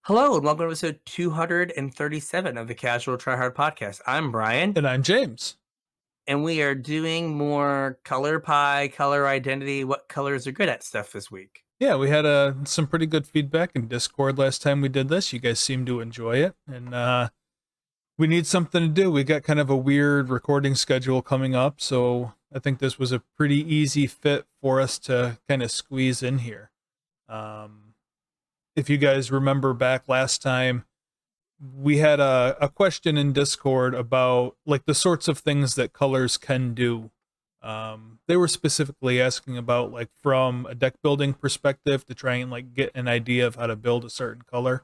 Hello and welcome to episode 237 of the Casual Try Hard podcast. I'm Brian, And I'm James. and we are doing more color pie, color identity, what colors are good at stuff this week. Yeah, we had some pretty good feedback in Discord last time we did this. You guys seem to enjoy it, and we need something to do. We got kind of a weird recording schedule coming up, so I think this was a pretty easy fit for us to kind of squeeze in here. If you guys remember back last time, we had a question in Discord about like the sorts of things that colors can do. They were specifically asking about like from a deck building perspective to try and like get an idea of how to build a certain color.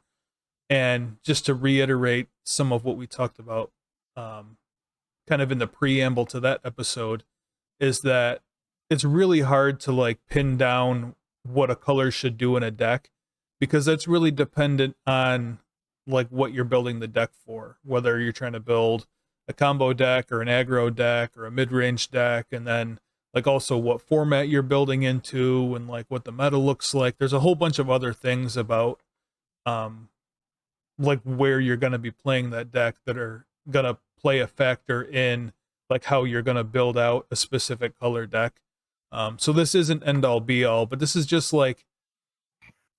And just to reiterate some of what we talked about kind of in the preamble to that episode is that it's really hard to like pin down what a color should do in a deck because that's really dependent on like what you're building the deck for, whether you're trying to build a combo deck or an aggro deck or a mid-range deck, and then like also what format you're building into and like what the meta looks like. There's a whole bunch of other things about like where you're going to be playing that deck that are going to play a factor in like how you're going to build out a specific color deck. So this isn't end all be all, but this is just like,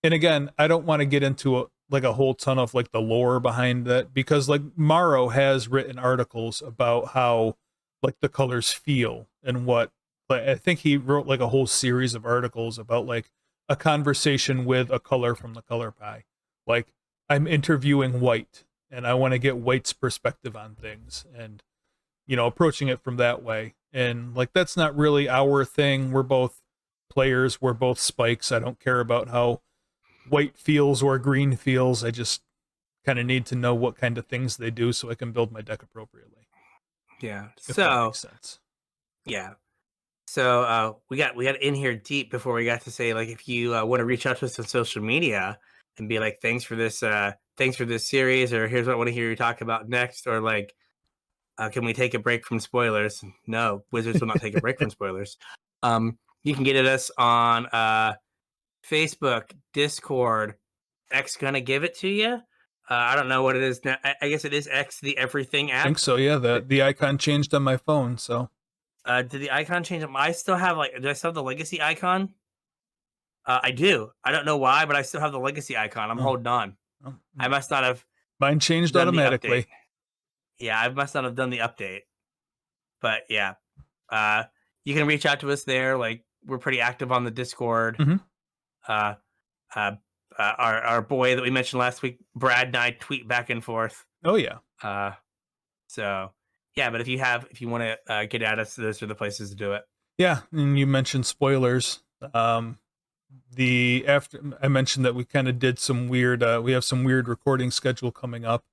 and again, I don't want to get into like a whole ton of like the lore behind that because like Morrow has written articles about how like the colors feel and what, like I think he wrote like a whole series of articles about like a conversation with a color from the color pie. Like I'm interviewing White and I want to get White's perspective on things and, you know, approaching it from that way. And like, that's not really our thing. We're both players. We're both spikes. I don't care about how White feels or green feels. I just kind of need to know what kind of things they do so I can build my deck appropriately. Yeah. If that makes sense. Yeah. So we got in here deep before we got to say like if you want to reach out to us on social media and be like thanks for this series, or here's what I want to hear you talk about next, or like can we take a break from spoilers? No, Wizards will not take a break from spoilers. You can get at us on Facebook, Discord. X gonna give it to you. I don't know what it is now. I guess it is X, the everything app. I think so. Yeah, the icon changed on my phone. So did the icon change? I still have do I still have the legacy icon? I do. I don't know why, but I still have the legacy icon. I'm holding on. Oh. I must not have. Mine changed automatically. Yeah, I must not have done the update. But yeah, you can reach out to us there. Like we're pretty active on the Discord. Mm-hmm. Our boy that we mentioned last week, Brad and I tweet back and forth. Oh yeah. So yeah, but if you want to get at us, those are the places to do it. Yeah, and you mentioned spoilers. After I mentioned that we kind of did some weird. We have some weird recording schedule coming up.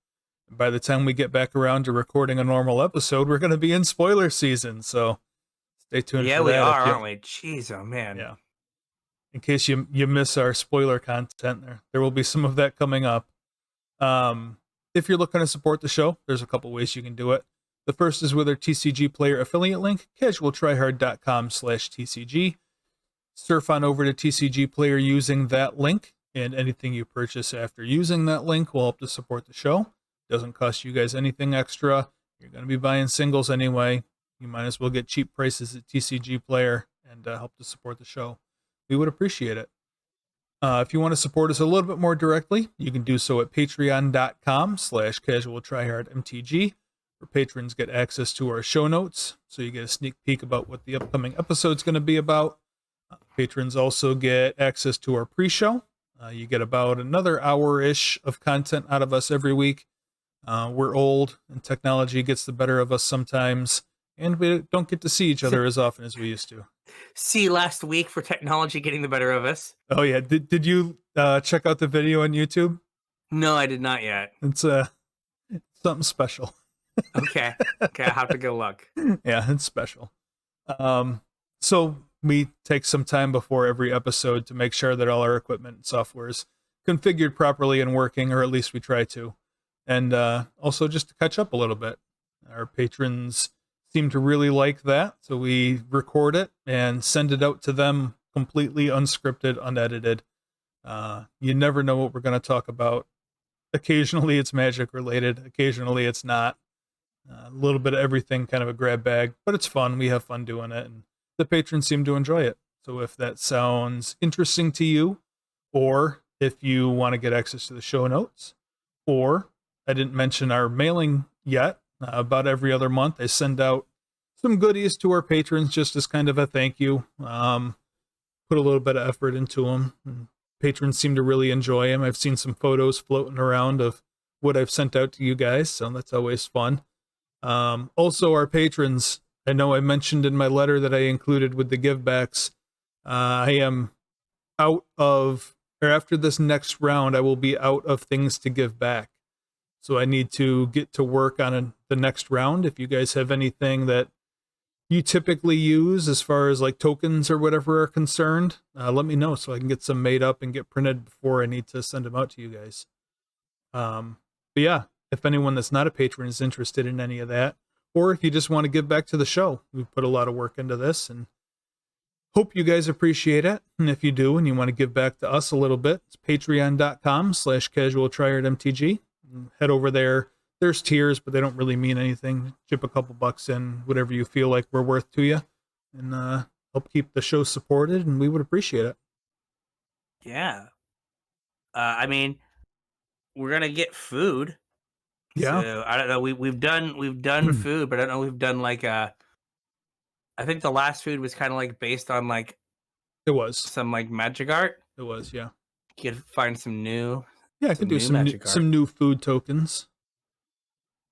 By the time we get back around to recording a normal episode, we're going to be in spoiler season. So stay tuned. Yeah, for we that are, aren't we? Jeez, oh man. Yeah. In case you miss our spoiler content, there will be some of that coming up. If you're looking to support the show, there's a couple ways you can do it. The first is with our TCG player affiliate link, CasualTryHard.com/TCG. Surf on over to TCG player using that link, and anything you purchase after using that link will help to support the show. Doesn't cost you guys anything extra. You're going to be buying singles anyway. You might as well get cheap prices at TCG player and help to support the show. We would appreciate it. If you want to support us a little bit more directly, you can do so at patreon.com/CasualTryHardMTG, where patrons get access to our show notes, so you get a sneak peek about what the upcoming episode's going to be about. Patrons also get access to our pre-show. You get about another hour-ish of content out of us every week. We're old, and technology gets the better of us sometimes, and we don't get to see each other as often as we used to. See last week for technology getting the better of us. Oh yeah, did you check out the video on YouTube? No, I did not yet. It's something special. Okay, I have to go look. Yeah, it's special. So we take some time before every episode to make sure that all our equipment and software is configured properly and working, or at least we try to. And also just to catch up a little bit. Our patrons seem to really like that, so we record it and send it out to them completely unscripted, unedited. You never know what we're going to talk about Occasionally it's Magic related, occasionally it's not. A little bit of everything, kind of a grab bag, but it's fun. We have fun doing it, and the patrons seem to enjoy it. So if that sounds interesting to you, or if you want to get access to the show notes, or I didn't mention our mailing yet, about every other month I send out some goodies to our patrons just as kind of a thank you. Put a little bit of effort into them. And patrons seem to really enjoy them. I've seen some photos floating around of what I've sent out to you guys, so that's always fun. Also, our patrons, I know I mentioned in my letter that I included with the givebacks, I am out of, or after this next round, I will be out of things to give back. So I need to get to work on the next round. If you guys have anything that you typically use as far as like tokens or whatever are concerned, let me know so I can get some made up and get printed before I need to send them out to you guys. But yeah, if anyone that's not a patron is interested in any of that, or if you just want to give back to the show, we've put a lot of work into this and hope you guys appreciate it. And if you do and you want to give back to us a little bit, it's patreon.com/CasualTryHardMTG. Head over there. There's tiers, but they don't really mean anything. Chip a couple bucks in, whatever you feel like we're worth to you, and help keep the show supported, and we would appreciate it. Yeah. I mean, we're gonna get food. Yeah. So I don't know. We've done food, but I don't know. We've done like I think the last food was kind of like based on like It was. some like magic art. It was, yeah. You could find some new. Yeah, I could do some magic art. some new food tokens.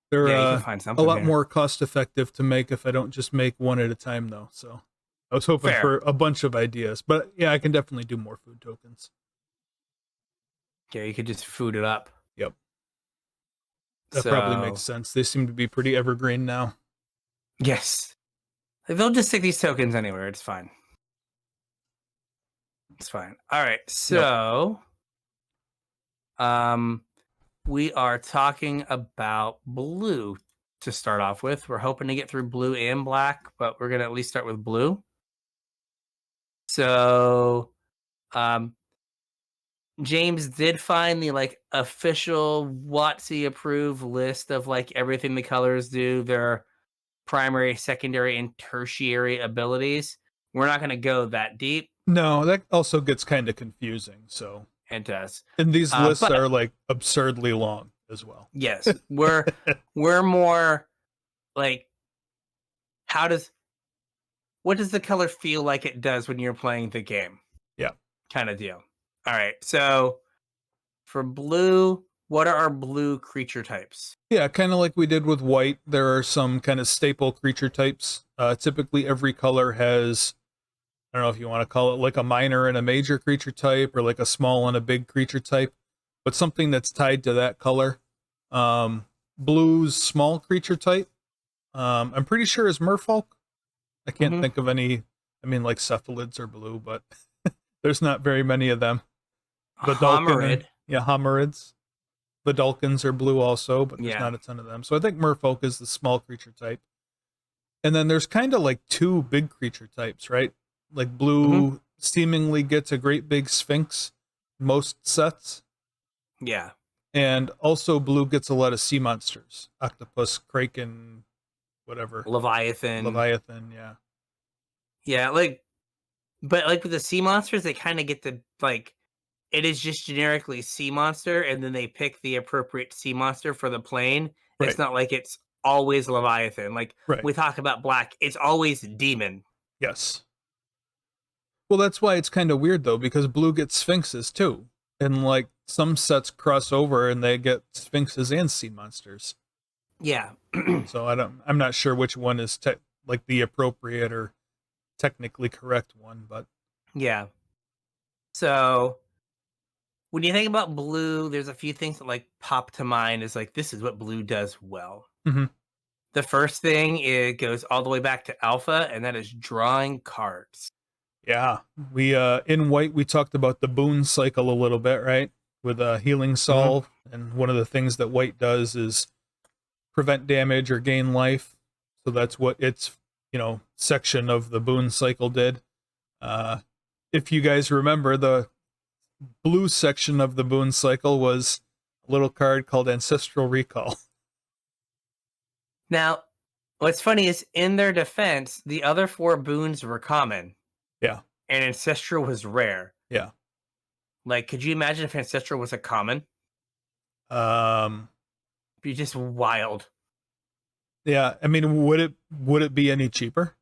They're you can find a something lot here. more cost effective to make if I don't just make one at a time, though. So I was hoping Fair. for a bunch of ideas, but yeah, I can definitely do more food tokens. Yeah, you could just food it up. Yep. That probably makes sense. They seem to be pretty evergreen now. Yes. They'll just stick these tokens anywhere. It's fine. It's fine. All right. So, we are talking about blue to start off with. We're hoping to get through blue and black, but we're going to at least start with blue. So, James did find the like official WotC approved list of like everything the colors do, their primary, secondary, and tertiary abilities. We're not going to go that deep. No, that also gets kind of confusing. So it does, and these lists are like absurdly long as well. Yes, we're more like, what does the color feel like it does when you're playing the game? Yeah, kind of deal. All right, so for blue, what are our blue creature types? Yeah, kind of like we did with white. There are some kind of staple creature types. Typically, every color has, I don't know if you want to call it like a minor and a major creature type, or like a small and a big creature type, but something that's tied to that color. Blue's small creature type, I'm pretty sure is Merfolk. I can't think of any. I mean, like cephalids are blue, but there's not very many of them. The Homarid. Homarids. The Dulkins are blue also, but there's not a ton of them. So I think Merfolk is the small creature type. And then there's kind of like two big creature types, right? Like blue seemingly gets a great big Sphinx most sets. Yeah. And also blue gets a lot of sea monsters. Octopus, Kraken, whatever. Leviathan, yeah. Yeah, but like with the sea monsters, they kind of get the like, it is just generically sea monster, and then they pick the appropriate sea monster for the plane. Right. It's not like it's always Leviathan. Like we talk about black, it's always demon. Yes. Well, that's why it's kind of weird though, because blue gets Sphinxes too, and like some sets cross over and they get Sphinxes and sea monsters. Yeah. So I'm not sure which one is like the appropriate or technically correct one, but yeah. So when you think about blue, there's a few things that like pop to mind is like, this is what blue does well. The first thing, it goes all the way back to alpha, and that is drawing cards. Yeah, we in white we talked about the boon cycle a little bit, right? With a healing solve, and one of the things that white does is prevent damage or gain life. So that's what its section of the boon cycle did. If you guys remember, the blue section of the boon cycle was a little card called Ancestral Recall. Now, what's funny is in their defense, the other 4 boons were common Yeah, and Ancestral was rare. yeah. Like, could you imagine if Ancestral was a common? Um, It'd be just wild. yeah. I mean, would it be any cheaper?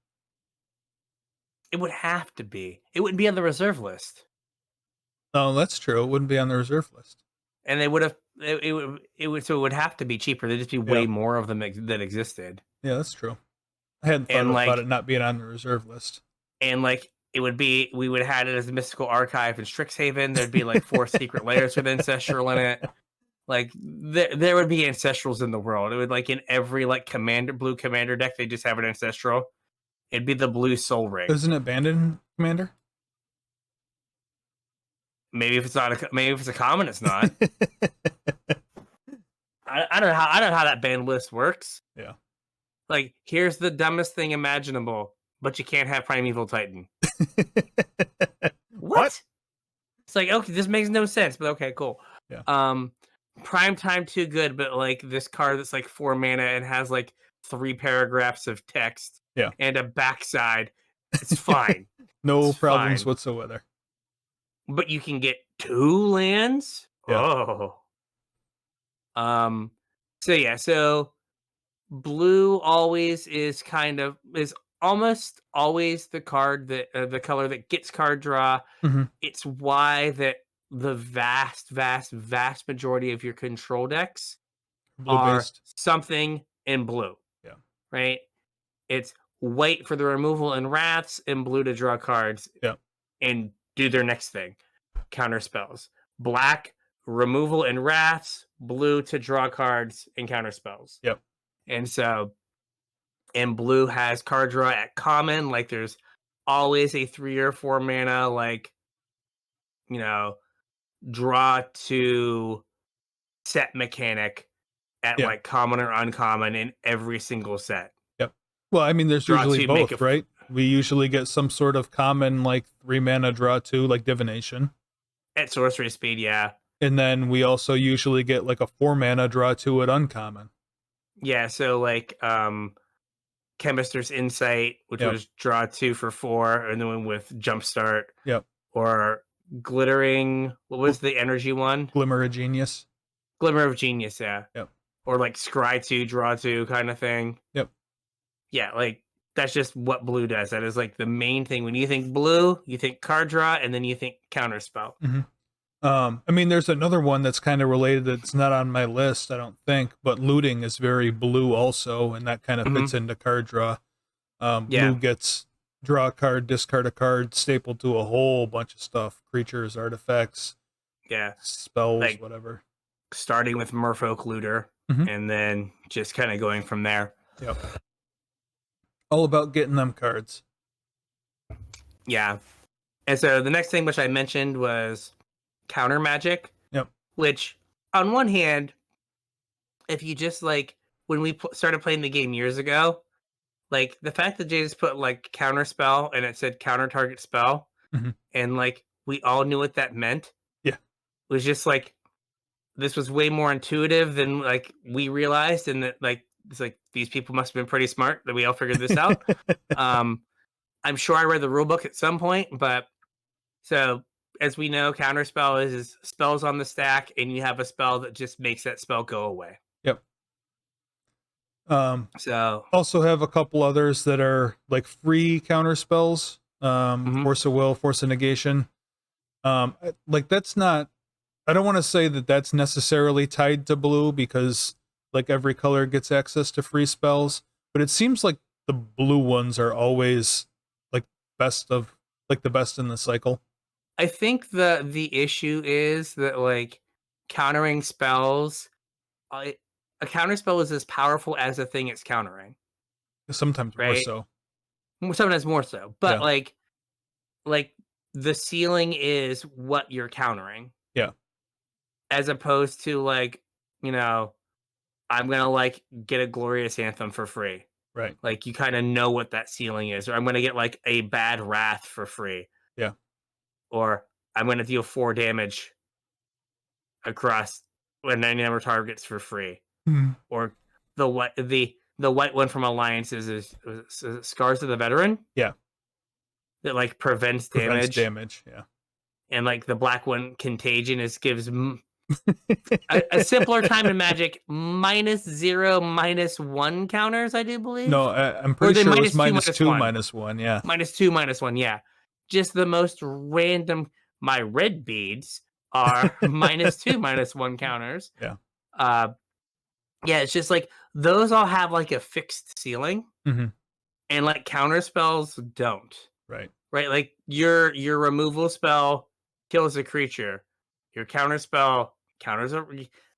It would have to be. It wouldn't be on the reserve list. No, that's true. It wouldn't be on the reserve list. And they would have it would so it would have to be cheaper. There'd just be way Yeah. more of them that existed. Yeah, that's true. I hadn't thought And about it not being on the reserve list. And like it would be, we would have had it as a mystical archive in Strixhaven. There'd be like 4 secret layers with ancestral in it. Like there would be ancestrals in the world. It would, like, in every like blue commander deck, they just have an ancestral. It'd be the blue soul ring. Isn't it Bandon Commander? Maybe if it's not maybe if it's a common, it's not. I don't know how that banned list works. Yeah. Like, here's the dumbest thing imaginable, but you can't have Primeval Titan. What? It's like, okay, this makes no sense, but okay, cool. Yeah. Prime time too good, but like this card that's like 4 mana and has like 3 paragraphs of text, yeah, and a backside. It's fine. No it's problems fine. whatsoever. But you can get 2 lands? Yeah. Oh. So blue always is almost always the card that the color that gets card draw. Mm-hmm. It's why that the vast majority of your control decks are something in blue. Yeah. Right? It's white for the removal and wraths, and blue to draw cards. Yeah. And do their next thing. Counter spells. Black, removal and wraths, blue to draw cards and counter spells. Yep. And so, and blue has card draw at common. Like, there's always a 3 or 4 mana, like, you know, draw to set mechanic at like common or uncommon in every single set. Yep. Well, I mean, there's draw usually both, right? We usually get some sort of common, like 3 mana draw 2, like divination. At sorcery speed, yeah. And then we also usually get like a 4 mana draw 2 at uncommon. Yeah, so like Chemist's Insight, which was draw 2 for 4, and then with Jumpstart. Yep. Or Glittering, what was the energy one? Glimmer of Genius. Glimmer of Genius, yeah. Yep. Or like Scry 2, draw 2 kind of thing. Yep. Yeah, like that's just what blue does. That is like the main thing. When you think blue, you think card draw, and then you think counterspell. Mm-hmm. I mean, there's another one that's kind of related that's not on my list, I don't think, but looting is very blue also, and that kind of fits into card draw. Blue gets draw a card, discard a card, stapled to a whole bunch of stuff. Creatures, artifacts, spells, like, whatever. Starting with Merfolk Looter, and then just kind of going from there. Yep. All about getting them cards. Yeah. And so the next thing which I mentioned was counter magic. Yep. Which, on one hand, if you just like, when we started playing the game years ago, like the fact that Jay just put like counter spell and it said counter target spell, and like we all knew what that meant. Yeah. Was just like, this was way more intuitive than like we realized, and that like it's like these people must have been pretty smart that we all figured this out. I'm sure I read the rule book at some point, but so as we know, counterspell is spells on the stack, and you have a spell that just makes that spell go away. Yep. So also have a couple others that are like free counter spells. Force of Will, Force of Negation. Like that's not, I don't want to say that that's necessarily tied to blue, because like every color gets access to free spells, but it seems like the blue ones are always like the best in the cycle. I think the issue is that like countering spells, a counter spell is as powerful as the thing it's countering. Sometimes more so. Sometimes more so, but like the ceiling is what you're countering. Yeah. As opposed to like, you know, I'm gonna like get a Glorious Anthem for free. Right. Like you kind of know what that ceiling is, or I'm gonna get like a bad Wrath for free. Yeah. Or I'm gonna deal 4 damage across when 99 targets for free. Mhm. Or the white one from Alliance is Scars of the Veteran. Yeah. That like prevents Prevents damage. damage. Yeah. And like the black one, Contagion, gives a simpler time in Magic -0, -1 counters, I do believe. No, I'm Or pretty they sure it was -2, -2, -1. Yeah. -2, -1. Yeah, just the most random. My red beads are -2, -1 counters. Yeah. Yeah, it's just like those all have like a fixed ceiling, Hmm. and like counter spells don't. Right. Right, like your removal spell kills a creature. Your counter spell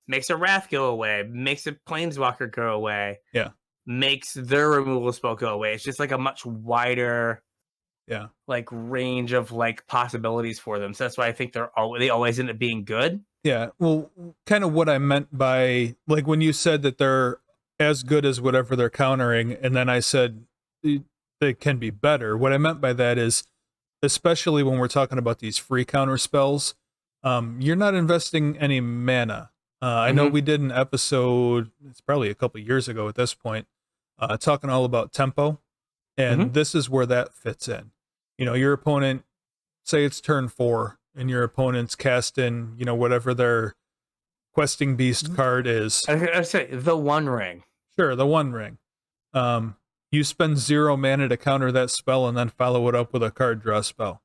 makes a wrath go away, makes a planeswalker go away, Yeah. makes their removal spell go away. It's just like a much wider Yeah. like range of like possibilities for them. So that's why I think they always end up being good. Yeah. Well, kind of what I meant by like when you said that they're as good as whatever they're countering, and then I said they can be better. What I meant by that is, especially when we're talking about these free counter spells, you're not investing any mana. I know we did an episode, it's probably a couple years ago at this point, talking all about tempo, and this is where that fits in. You know, your opponent, say it's turn 4, and your opponent's casting, you know, whatever their questing beast card is. I say the One Ring. Sure, the One Ring. You spend 0 mana to counter that spell and then follow it up with a card draw spell.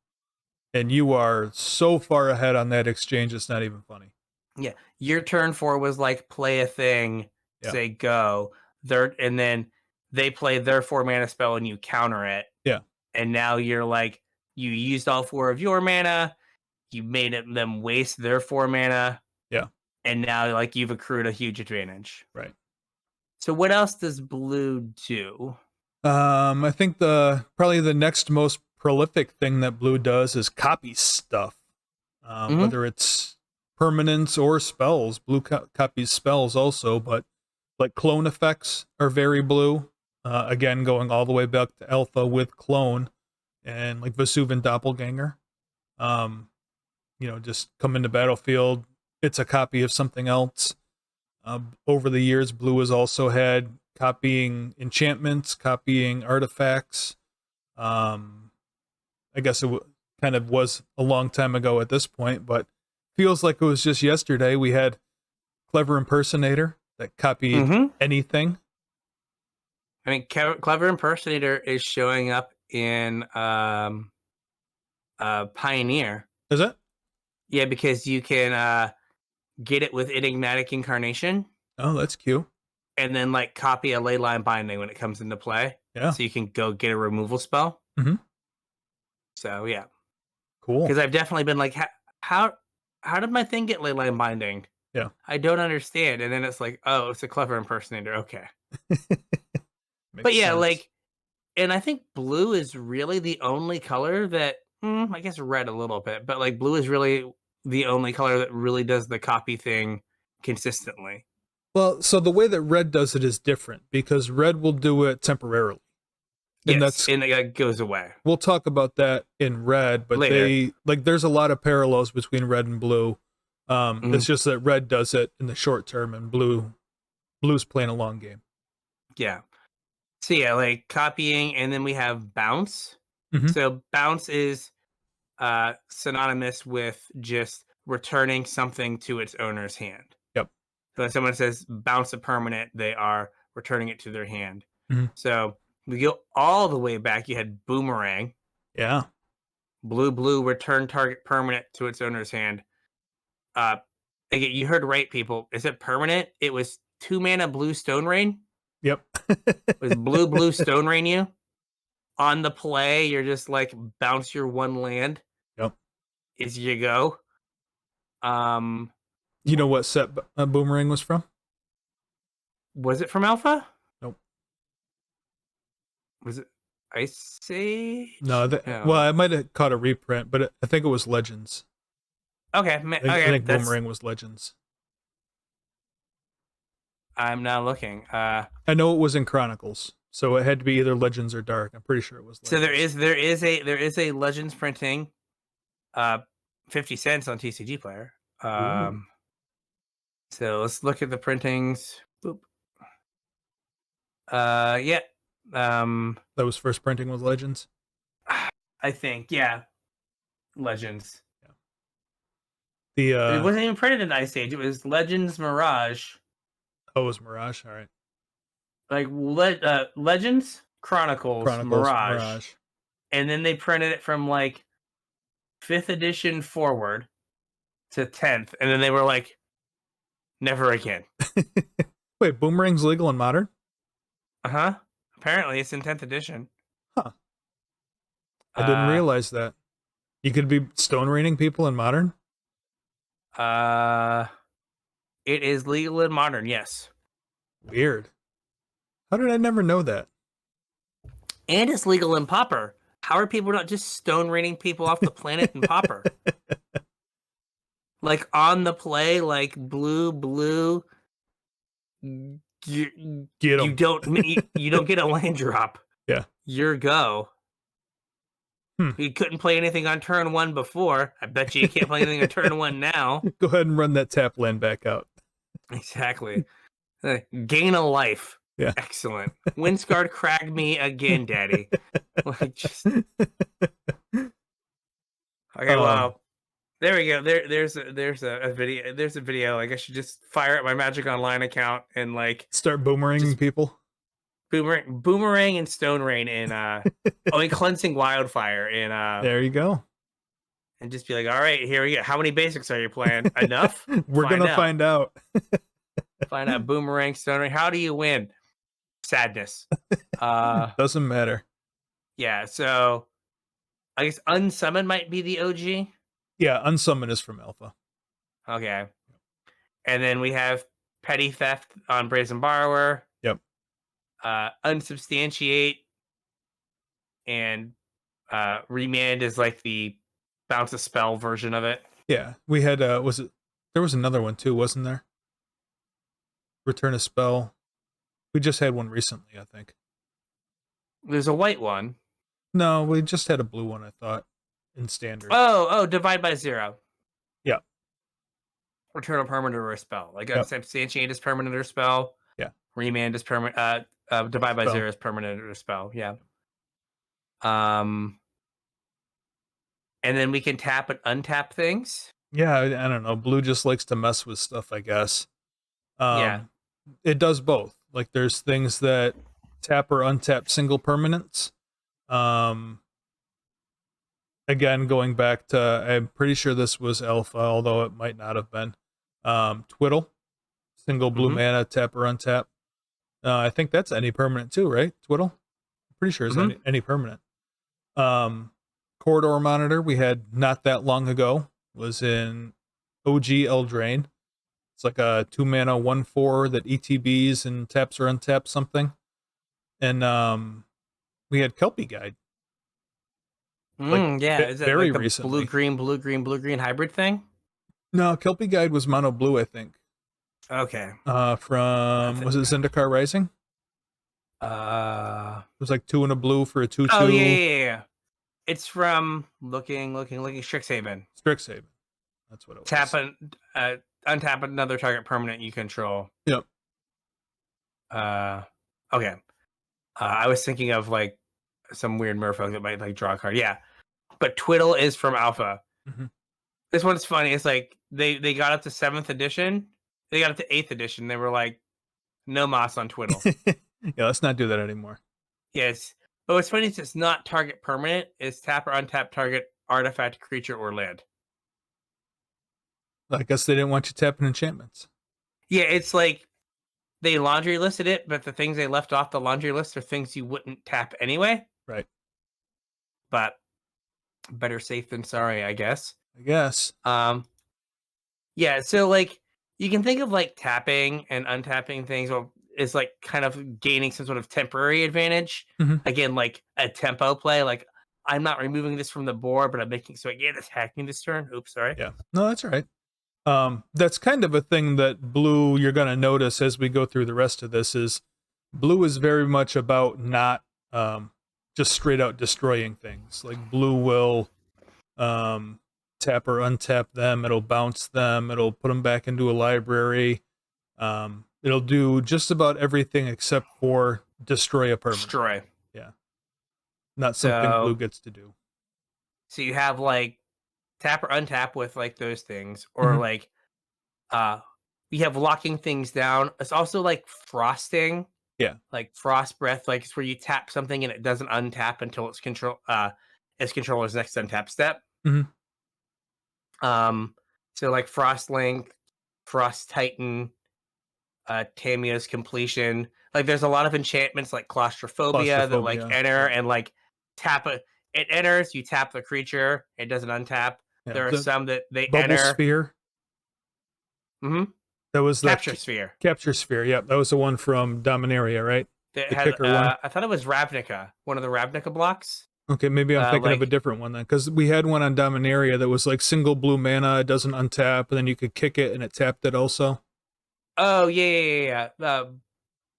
And you are so far ahead on that exchange, it's not even funny. Yeah. Your turn 4 was like play a thing, say go. And then they play their 4 mana spell and you counter it. Yeah. And now you're like, you used all 4 of your mana, you made them waste their 4 mana. Yeah. And now like you've accrued a huge advantage. Right. So what else does blue do? I think probably the next most prolific thing that blue does is copy stuff. Whether it's permanents or spells, blue copies spells also, but like clone effects are very blue. Again, going all the way back to alpha with clone and like Vesuvian Doppelganger. You know, just come into battlefield, it's a copy of something else. Over the years, blue has also had copying enchantments, copying artifacts. I guess it kind of was a long time ago at this point, but feels like it was just yesterday. We had Clever Impersonator that copied anything. I mean, Clever Impersonator is showing up in Pioneer. Is it? Yeah, because you can get it with Enigmatic Incarnation. Oh, that's cute. And then like copy a Leyline Binding when it comes into play. Yeah. So you can go get a removal spell. So yeah. Cool. Because I've definitely been like, how did my thing get Leyline Binding? Yeah. I don't understand. And then it's like, oh, it's a Clever Impersonator. Okay. But yeah, sense. like, and I think blue is really the only color that, I guess red a little bit, but like blue is really the only color that really does the copy thing consistently. Well, so the way that red does it is different because red will do it temporarily. And And it goes away. We'll talk about that in red, but Later. there's a lot of parallels between red and blue. It's just that red does it in the short term and blue's playing a long game. Yeah. So yeah, like copying, and then we have bounce. So bounce is synonymous with just returning something to its owner's hand. Yep. So when someone says bounce a permanent, they are returning it to their hand. So we go all the way back. You had boomerang. Yeah. Blue, return target permanent to its owner's hand. Again, you heard right, people. Is it permanent? It was 2 mana blue Stone Rain. Yep. It was blue Stone Rain you. On the play, you're just like bounce your 1 land. Yep. As you go. You know what set Boomerang was from? Was it from Alpha? Nope. Was it Ice Age? No, well, I might have caught a reprint, but I think it was Legends. Okay. I think Boomerang was Legends. I'm now looking. I know it was in Chronicles, so it had to be either Legends or Dark. I'm pretty sure it was Legends. So there is a Legends printing, 50 cents on TCG Player. So let's look at the printings. Boop. Yeah. That was first printing with Legends. I think, yeah. Legends. The It wasn't even printed in Ice Age. It was Legends Mirage. oh, it was Mirage. All right. Like Legends, Chronicles, Mirage. And then they printed it from like 5th edition forward to 10th. And then they were like, never again. Wait, Boomerang's legal in Modern? Uh-huh. Apparently it's in 10th edition. Huh. I didn't realize that. You could be stone raining people in Modern? It is legal in Modern, yes. Weird. How did I never know that? And it's legal in Pauper. How are people not just stone raining people off the planet in Pauper? Like on the play, like blue. You Get 'em. you don't get a land drop. Yeah. Your go. You couldn't play anything on turn 1 before. I bet you can't play anything on turn 1 now. Go ahead and run that tap land back out. Exactly. Gain a life. Yeah. Excellent. Windscarred crag me again, daddy. Like just... Okay, well, there we go. There's a video. There's a video. Like I should just fire up my Magic Online account and like start boomeranging people. Boomerang and Stone Rain in and Cleansing Wildfire in there you go. And just be like, all right, here we go. How many basics are you playing? Enough? We're gonna find out. Find out. Boomerang, Stone Rain. How do you win? Sadness. Doesn't matter. Yeah, so I guess Unsummon might be the OG. Yeah, Unsummon is from Alpha. Okay. And then we have Petty Theft on Brazen Borrower. Yep. Unsubstantiate and Remand is like the bounce a spell version of it. Yeah, we had there was another one too, wasn't there? Return a spell. We just had one recently, I think. There's a white one. No, we just had a blue one, I thought, in standard. Oh, Divide by 0. Yeah. Return a permanent or a spell. Like Unsubstantiate is permanent or a spell. Yeah. Remand is permanent. Divide by 0 is permanent or a spell. Yeah. And then we can tap and untap things. Yeah, I don't know. Blue just likes to mess with stuff, I guess. Yeah. It does both. Like there's things that tap or untap single permanents. Again, going back to, I'm pretty sure this was Alpha, although it might not have been. Twiddle, single blue mana, tap or untap. I think that's any permanent too, right? Twiddle? I'm pretty sure it's any permanent. Corridor Monitor, we had not that long ago, was in OG Eldraine. It's like a 2 mana 1/4 that ETBs and taps or untaps something. And we had Kelpie Guide. Is that very like the recently. blue green hybrid thing? No, Kelpie Guide was mono blue, I think. Okay. From was it Zendikar Rising? It was like 2 and a blue for a 2/2. Oh yeah. It's from looking Strixhaven. Strixhaven. That's what it was. Tap and untap another target permanent you control. Yep. Okay. I was thinking of like some weird merfolk that might like draw a card. Yeah. But Twiddle is from Alpha. This one's funny. It's like they got up to 7th edition. They got up to 8th edition. They were like, no moss on Twiddle. Yeah, let's not do that anymore. Yes. But what's funny is it's not target permanent. It's tap or untap target artifact, creature, or land. I guess they didn't want you tapping enchantments. Yeah, it's like they laundry listed it, but the things they left off the laundry list are things you wouldn't tap anyway. Right. But better safe than sorry, I guess. Yeah, so like you can think of like tapping and untapping things is like kind of gaining some sort of temporary advantage. Again, like a tempo play, like I'm not removing this from the board, but I'm making so I get attacking this turn. Oops, sorry. Yeah. No, that's all right. That's kind of a thing that blue you're going to notice as we go through the rest of this is blue is very much about not just straight out destroying things. Like blue will tap or untap them. It'll bounce them. It'll put them back into a library. It'll do just about everything except for destroy a permanent. Destroy. Yeah. Not something blue gets to do. So you have like tap or untap with like those things, or like you have locking things down. It's also like frosting. Yeah. Like frost breath, like it's where you tap something and it doesn't untap until its controller's next untap step. So like Frost Link, Frost Titan, Tamiya's completion. Like there's a lot of enchantments like claustrophobia that like enter and like tap it. It enters, you tap the creature, it doesn't untap. Yeah, there are some that they bubble enter. Sphere. That was Capture Sphere. Capture Sphere, yeah. That was the one from Dominaria, right? The kicker one. I thought it was Ravnica, one of the Ravnica blocks. Okay, maybe I'm thinking of a different one then, because we had one on Dominaria that was like single blue mana, it doesn't untap, and then you could kick it and it tapped it also. Oh yeah.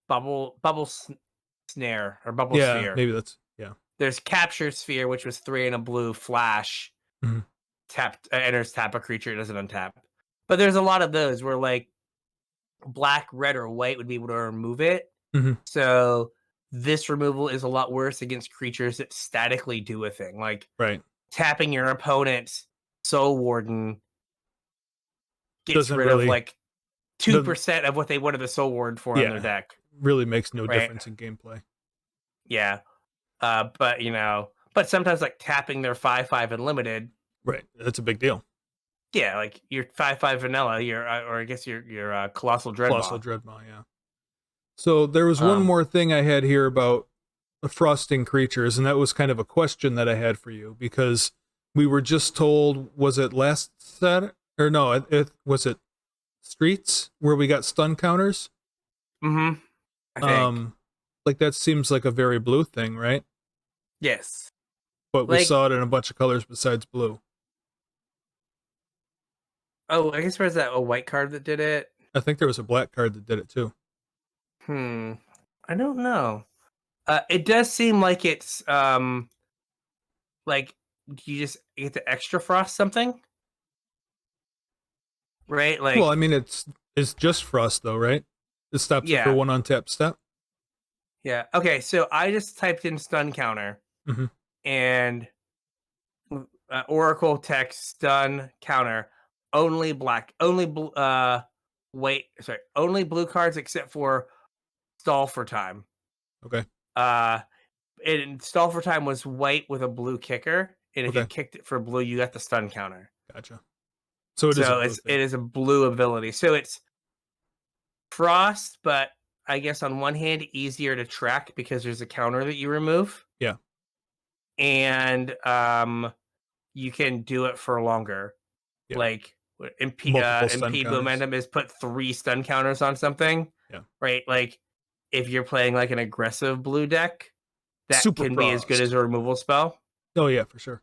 Bubble snare or bubble sphere. Maybe that's There's Capture Sphere, which was 3 and a blue flash. Enters, tap a creature, it doesn't untap. But there's a lot of those where like black, red, or white would be able to remove it. So this removal is a lot worse against creatures that statically do a thing, like tapping your opponent's Soul Warden gets rid of like 2% of what they wanted the Soul Warden for on their deck. Really makes no difference in gameplay. Yeah. But sometimes like tapping their 5/5 unlimited. Right. That's a big deal. Yeah, like your 5/5 vanilla, or I guess your Colossal Dreadmaw. Colossal Dreadmaw, yeah. So there was one more thing I had here about frosting creatures, and that was kind of a question that I had for you, because we were just told, was it last set? Or no, was it Streets where we got stun counters? I think. Like that seems like a very blue thing, right? Yes. But we saw it in a bunch of colors besides blue. Oh, I guess there's a white card that did it. I think there was a black card that did it too. I don't know. It does seem like it's like you just get the extra frost something, right? Like, well, I mean, it's just frost though, right? It stops it for one untap step. Yeah. Okay. So I just typed in stun counter and Oracle text stun counter only black, only only blue cards except for stall for time. Okay. And stall for time was white with a blue kicker, and if you kicked it for blue, you got the stun counter. Gotcha. So it is a blue ability. So it's frost, but I guess on one hand easier to track because there's a counter that you remove. Yeah. And you can do it for longer. Yeah. Like impede momentum is put 3 stun counters on something. Yeah. Right? Like if you're playing like an aggressive blue deck, that can be as good as a removal spell. Oh yeah, for sure.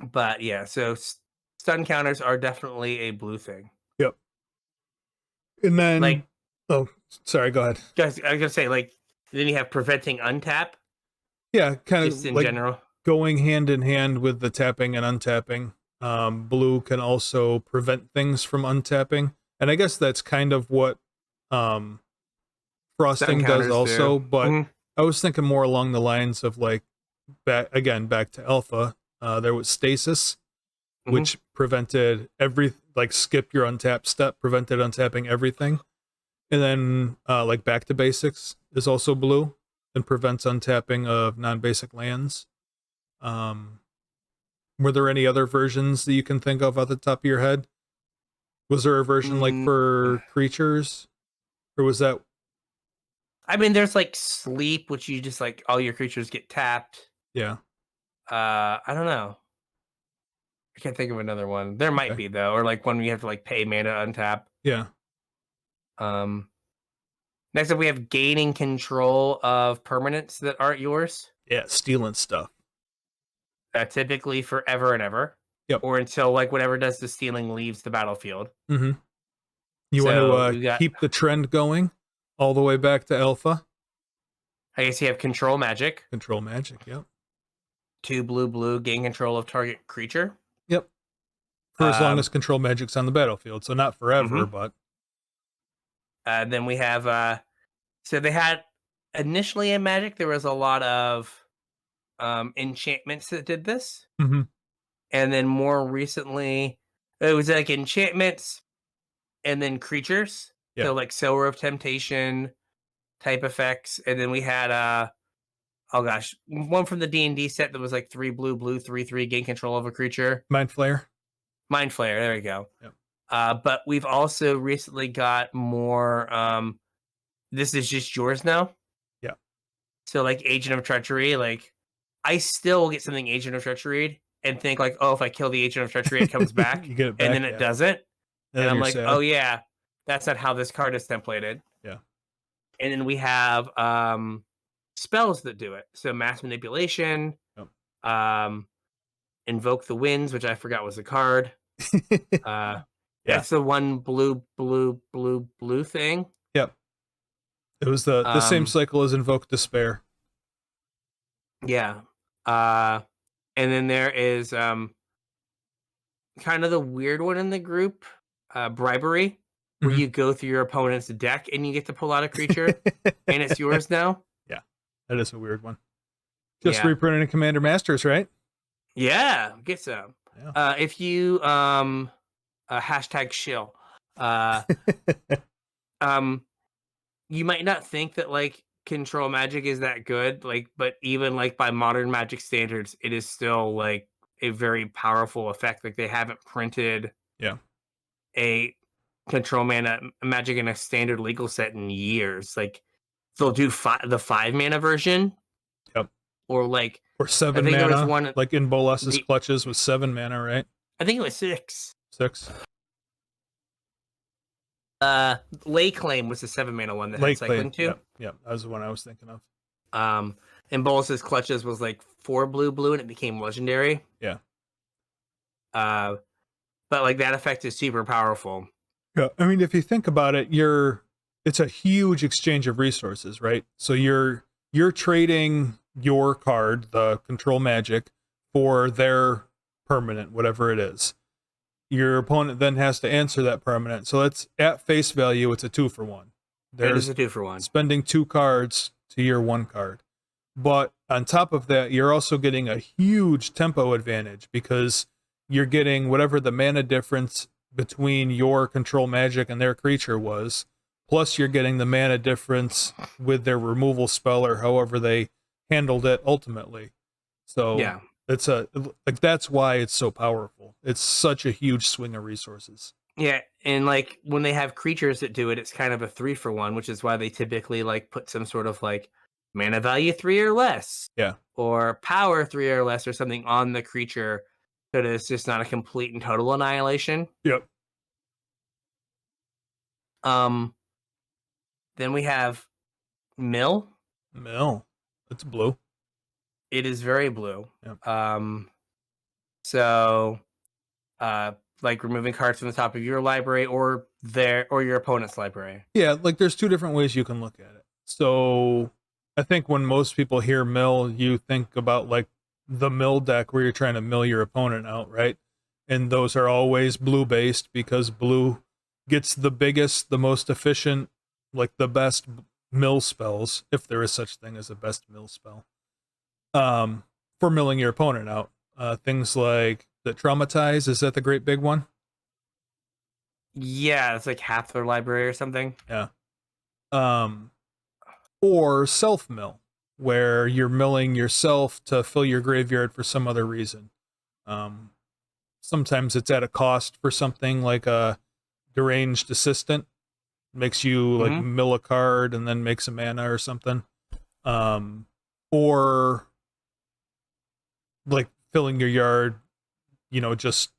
But yeah, so stun counters are definitely a blue thing. Yep. And then like, oh, sorry, go ahead. I was gonna say, like, then you have preventing untap. Yeah, kind just of in like general. Going hand in hand with the tapping and untapping. Blue can also prevent things from untapping. And I guess that's kind of what frosting does also, but I was thinking more along the lines of like back to alpha. There was stasis, which prevented skip your untap step, prevented untapping everything. And then like back to basics is also blue and prevents untapping of non-basic lands. Were there any other versions that you can think of at the top of your head? Was there a version like for creatures? Or was that... I mean, there's like sleep, which you just like all your creatures get tapped. Yeah. I don't know. I can't think of another one. There might be though, or like one where you have to like pay mana to untap. Yeah. Next up we have gaining control of permanents that aren't yours. Yeah, stealing stuff. Typically forever and ever. Yep. Or until like whatever does the stealing leaves the battlefield. You want to keep the trend going all the way back to alpha? I guess you have control magic. Control magic, yep. 2 blue, gain control of target creature. Yep. For as long as control magic's on the battlefield, so not forever, but. Then we have so they had initially in Magic there was a lot of enchantments that did this, Mhm. and then more recently it was like enchantments and then creatures. Yeah. So like Sower of Temptation type effects, and then we had oh gosh, one from the D&D set that was like 3 blue, 3/3, gain control of a creature. Mind Flayer. Mind Flayer, there we go. Yep. But we've also recently got more. This is just yours now. Yeah. So like Agent of Treachery, like I still get something Agent of Treachery and think like, oh, if I kill the Agent of Treachery, it comes back, You get it back, and then it doesn't, and I'm you're like, sad. oh yeah, that's not how this card is templated. Yeah. And then we have spells that do it. So Mass Manipulation, Invoke the Winds, which I forgot was a card. That's the one blue thing. Yep. It was the same cycle as Invoke Despair. Yeah. And then there is kind of the weird one in the group, Bribery, where you go through your opponent's deck and you get to pull out a creature, and it's yours now. Yeah, that is a weird one. Just reprinted in Commander Masters, right? Yeah, get some. Yeah. If you hashtag shill, you might not think that like control magic is that good, like, but even like by modern Magic standards, it is still like a very powerful effect. Like they haven't printed a control mana magic in a standard legal set in years. Like they'll do the 5 mana version. Yep. Or like or 7 mana. There was one, like in Bolas's Clutches was 7 mana, right? I think it was 6. 6. Lay Claim was the 7 mana one that Lay had cycling too. Yep, that was the one I was thinking of. And Bolas's Clutches was like 4 blue, and it became legendary. Yeah. But like that effect is super powerful. Yeah, I mean, if you think about it, it's a huge exchange of resources, right? So you're trading your card, the control magic, for their permanent, whatever it is. Your opponent then has to answer that permanent. So it's at face value, it's a 2-for-1. It is a 2-for-1. Spending 2 cards to your 1 card. But on top of that, you're also getting a huge tempo advantage because you're getting whatever the mana difference between your control magic and their creature was, plus you're getting the mana difference with their removal spell or however they handled it ultimately. So yeah, it's that's why it's so powerful. It's such a huge swing of resources. Yeah, and like when they have creatures that do it, it's kind of a 3-for-1, which is why they typically like put some sort of like mana value 3 or less. Yeah. Or power 3 or less or something on the creature so that it's just not a complete and total annihilation. Yep. Then we have Mill. It's blue. It is very blue. Yep. So like removing cards from the top of your library or your opponent's library. Yeah, like there's 2 different ways you can look at it. So I think when most people hear mill, you think about like the mill deck where you're trying to mill your opponent out, right? And those are always blue based because blue gets the biggest, the most efficient, like the best mill spells, if there is such thing as a best mill spell, for milling your opponent out. Things like the Traumatize, is that the great big one? Yeah, it's like half their library or something. Yeah. Or self-mill, where you're milling yourself to fill your graveyard for some other reason. Sometimes it's at a cost for something like a deranged assistant. Makes you like mill a card and then makes a mana or something. Or like filling your yard, just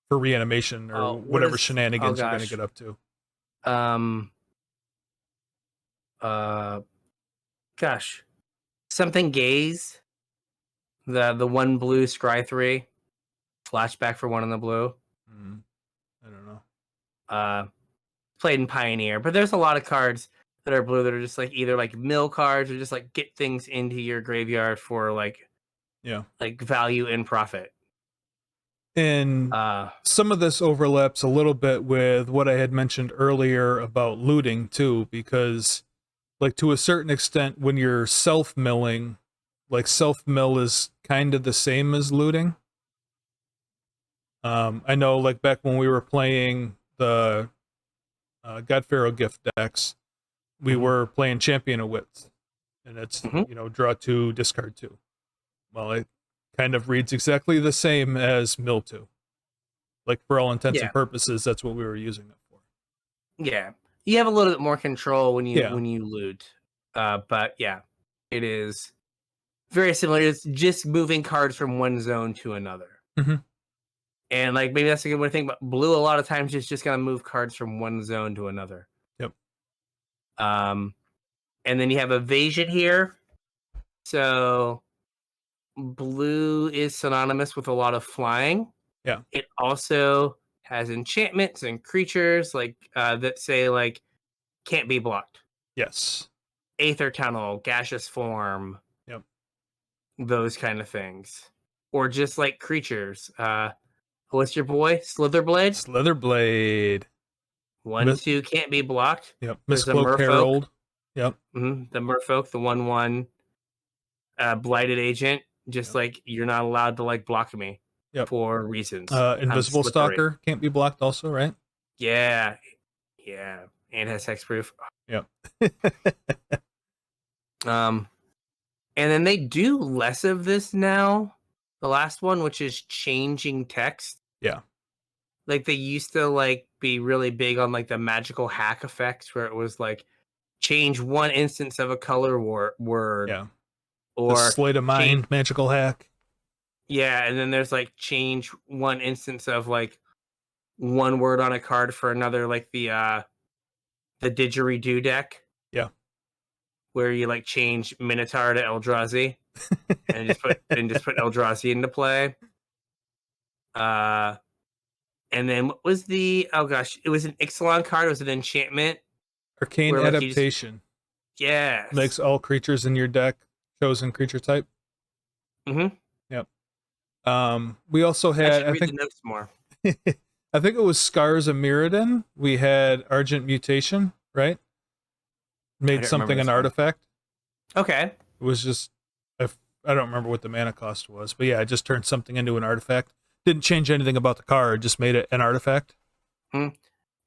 for reanimation or whatever shenanigans you're going to get up to. Gosh, something gaze. The 1 blue scry 3 flashback for 1 in the blue. I don't know. Played in Pioneer, but there's a lot of cards that are blue that are just like either like mill cards or just like get things into your graveyard for like value and profit. And some of this overlaps a little bit with what I had mentioned earlier about looting too, because like to a certain extent, when you're self-milling, like self-mill is kind of the same as looting. I know like back when we were playing the God Pharaoh gift decks, we were playing Champion of Wits, and it's, you know, draw 2, discard 2. Well, it kind of reads exactly the same as mill 2. Like for all intents and purposes, that's what we were using it for. Yeah, you have a little bit more control when you Yeah. loot, but yeah, it is very similar. It's just moving cards from one zone to another. And like maybe that's a good way to think. But blue, a lot of times, is just gonna move cards from one zone to another. Yep. And then you have evasion here. So blue is synonymous with a lot of flying. Yeah. It also has enchantments and creatures like that say like can't be blocked. Yes. Aether tunnel, gaseous form. Yep. Those kind of things, or just like creatures. What's your boy? Slitherblade? Slitherblade. 1/2 can't be blocked. Yep. There's a Mistcloak Herald. Yep. The Merfolk, the 1/1 blighted agent. Just like you're not allowed to like block me for reasons. Invisible Stalker can't be blocked also, right? Yeah. Yeah. And has hexproof. Yep. And then they do less of this now. The last one, which is changing text. Yeah. Like they used to like be really big on like the magical hack effects where it was like change one instance of a color word. Yeah. Or the Sleight of Mind magical hack. Yeah, and then there's like change one instance of like one word on a card for another, like the didgeridoo deck. Yeah. Where you like change Minotaur to Eldrazi and just put Eldrazi into play. And then what was the it was an Ixalan card, it was an enchantment. Arcane where, like, Adaptation. Yes. Makes all creatures in your deck chosen creature type. Yep. We also had I think the notes more. I think it was Scars of Mirrodin. We had Argent Mutation, right? Made something an artifact. Okay. It was just I don't remember what the mana cost was, but yeah, it just turned something into an artifact. Didn't change anything about the card, just made it an artifact. And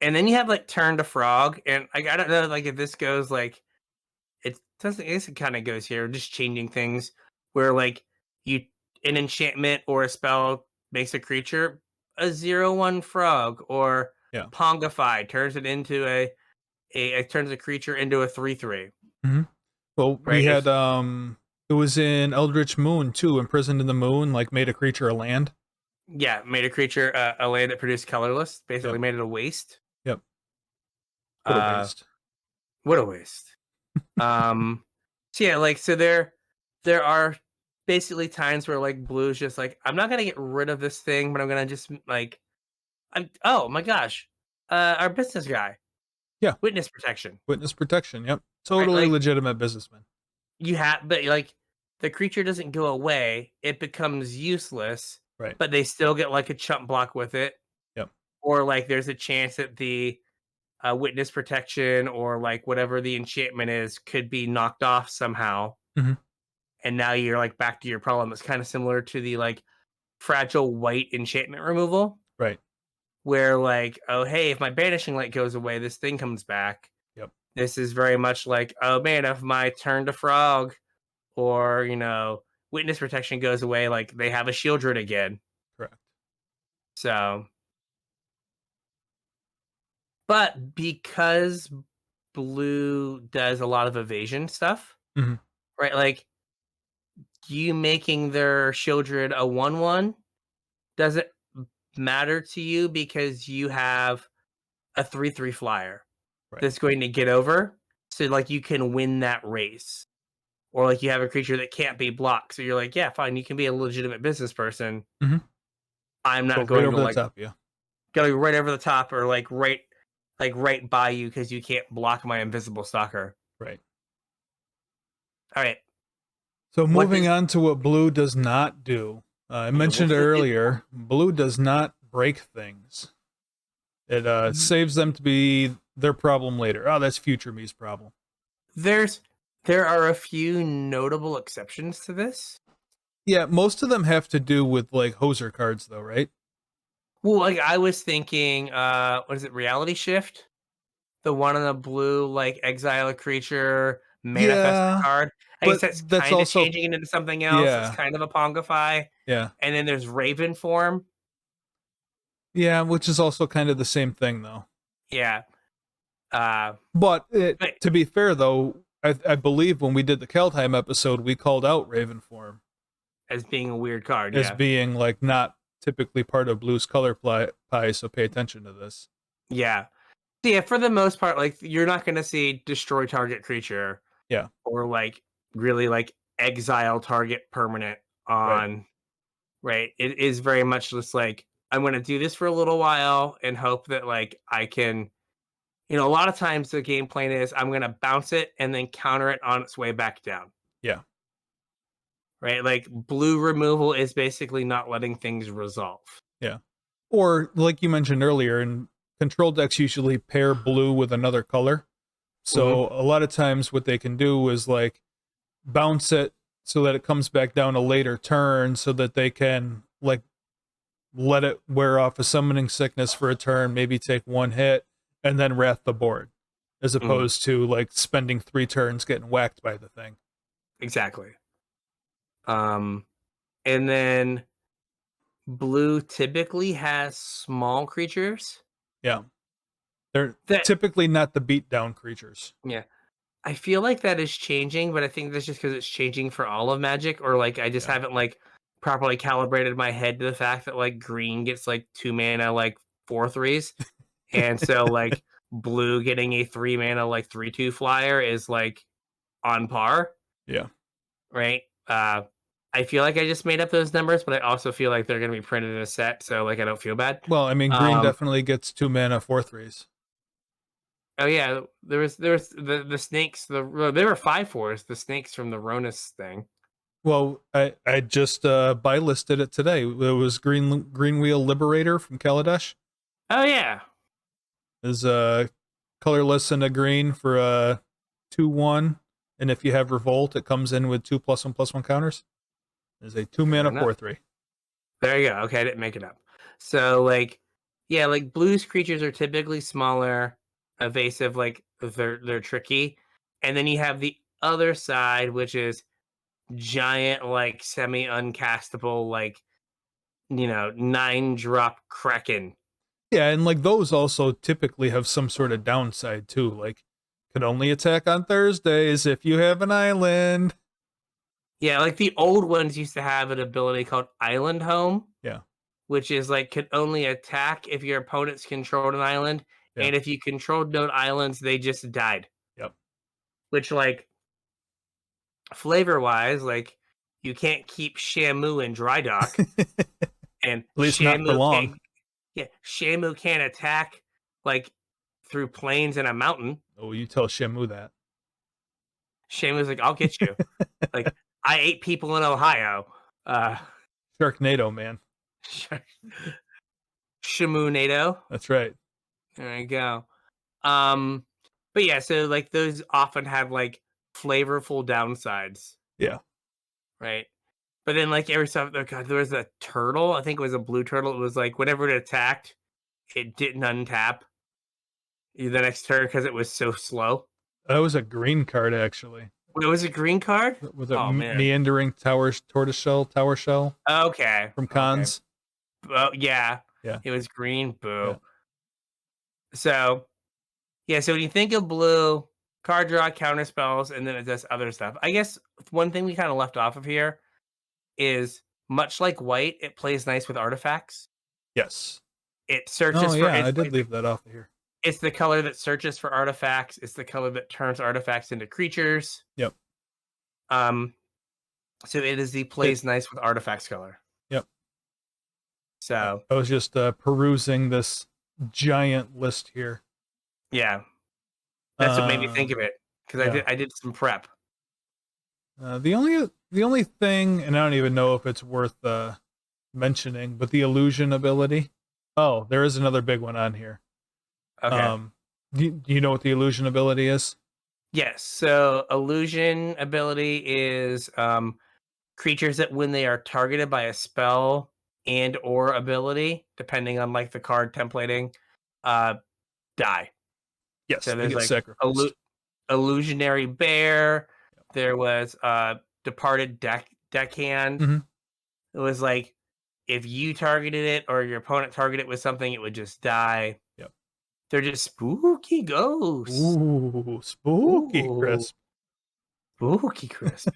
then you have like Turn to Frog, and like I don't know like if this goes like it doesn't. I guess it kind of goes here, just changing things where like an enchantment or a spell makes a creature a 0/1 frog, or Pongify turns it into it turns a creature into a 3/3. Well, we had it was in Eldritch Moon too, Imprisoned in the Moon, like made a creature a land. Yeah, made a creature a land that produced colorless. Basically made it a waste. Yep. What a waste. What a waste. So yeah, like so there are basically times where like blue is just like, I'm not gonna get rid of this thing, but I'm gonna just like oh my gosh. Our business guy. Yeah. Witness protection. Witness protection, yep. Totally like, legitimate businessman. You have but like the creature doesn't go away, it becomes useless. Right. But they still get like a chump block with it. Yep. Or like there's a chance that the witness protection or like whatever the enchantment is could be knocked off somehow. And now you're like back to your problem. It's kind of similar to the like fragile white enchantment removal. Right. Where like, oh hey, if my banishing light goes away, this thing comes back. Yep. This is very much like, oh man, if my Turn to Frog or witness protection goes away, like they have a Shieldred again. Correct. So, but because blue does a lot of evasion stuff, right? Like you making their Shieldred a 1/1 doesn't matter to you because you have a 3/3 flyer that's going to get over. So like you can win that race. Or like you have a creature that can't be blocked. So you're like, yeah, fine, you can be a legitimate business person. I'm not going over to the top, go right over the top or like right by you because you can't block my invisible stalker. Right. All right. So moving on to what blue does not do. I mentioned earlier, blue does not break things. It saves them to be their problem later. Oh, that's future me's problem. There are a few notable exceptions to this. Yeah, most of them have to do with like hoser cards, though, right? Well, like I was thinking, what is it? Reality Shift, the one in the blue, like exile a creature, manifest a card. I guess but that's that's kind of also changing it into something else. It's yeah, kind of a Pongify. yeah, And then there's Raven form. yeah, which is also kind of the same thing, though. Yeah. But But to be fair, though, I believe when we did the Keldheim episode, we called out Raven form as being a weird card, as yeah. being like not typically part of Blue's color pie, so pay attention to this. Yeah. So yeah, for the most part, like you're not gonna see destroy target creature. Yeah. Or like really like exile target permanent on right. It is very much just like I'm gonna do this for a little while and hope that like I can, a lot of times the game plan is I'm gonna bounce it and then counter it on its way back down. Yeah. Right? Like blue removal is basically not letting things resolve. Yeah. Or like you mentioned earlier, in control decks usually pair blue with another color. So a lot of times what they can do is like bounce it so that it comes back down a later turn so that they can like let it wear off a summoning sickness for a turn, maybe take one hit, and then wrath the board. As opposed to like spending 3 turns getting whacked by the thing. Exactly. And then blue typically has small creatures. Yeah. They're typically not the beatdown creatures. Yeah. I feel like that is changing, but I think that's just because it's changing for all of Magic, or like I just haven't like properly calibrated my head to the fact that like green gets like 2 mana like 4/3s. And so like blue getting a 3 mana like 3/2 flyer is like on par. Yeah. Right? I feel like I just made up those numbers, but I also feel like they're going to be printed in a set, so like I don't feel bad. Well, I mean, green definitely gets 2 mana 4/3s. Oh yeah, there was the snakes. There were 5/4s. The snakes from the Ronus thing. Well, I just buy listed it today. It was Greenwheel Liberator from Kaladesh. Oh yeah, Is colorless and a green for a 2/1, and if you have Revolt, it comes in with 2+1/+1 counters. Is a 2 mana 4/3. There you go. Okay, I didn't make it up. So like, yeah, like blues creatures are typically smaller, evasive, like they're tricky, and then you have the other side, which is giant, like semi uncastable, like 9-drop Kraken. Yeah, and like those also typically have some sort of downside too. Like, can only attack on Thursdays if you have an island. Yeah, like the old ones used to have an ability called Island Home. Yeah. Which is like could only attack if your opponents controlled an island. Yeah. And if you controlled no islands, they just died. Yep. Which like flavor wise, like you can't keep Shamu in dry dock. And at least not for long. Shamu can't attack like through plains and a mountain. Oh, you tell Shamu that. Shamu's like, I'll get you. Like, I ate people in Ohio. Sharknado, man. Shamu-nado. That's right. There you go. But yeah, so like those often have like flavorful downsides. Yeah. Right. But then like every time, oh God, there was a turtle. I think it was a blue turtle. It was like whenever it attacked, it didn't untap the next turn because it was so slow. That was a green card, actually. It was a green card? With a meandering tortoiseshell tower shell. Okay. From Cons. Okay. Oh, yeah. Yeah. It was green. Boo. Yeah. So, yeah, so when you think of blue, card draw, counter spells, and then it does other stuff. I guess one thing we kind of left off of here is much like white, it plays nice with artifacts. Yes. It searches for... yeah, I did leave that off of here. It's the color that searches for artifacts. It's the color that turns artifacts into creatures. Yep. So it is the plays nice with artifacts color. Yep. So I was just perusing this giant list here. Yeah. That's what made me think of it, because I did some prep. The only thing, and I don't even know if it's worth mentioning, but the illusion ability. Oh, there is another big one on here. Okay. Do you know what the illusion ability is? Yes. So illusion ability is creatures that when they are targeted by a spell and or ability, depending on like the card templating, uh, die. Yes, So they there's get like sacrificed. illusionary bear. There was departed deckhand. Mm-hmm. It was like if you targeted it or your opponent targeted it with something, it would just die. Yep. They're just spooky ghosts. Ooh, spooky, Ooh, crisp. spooky crisp.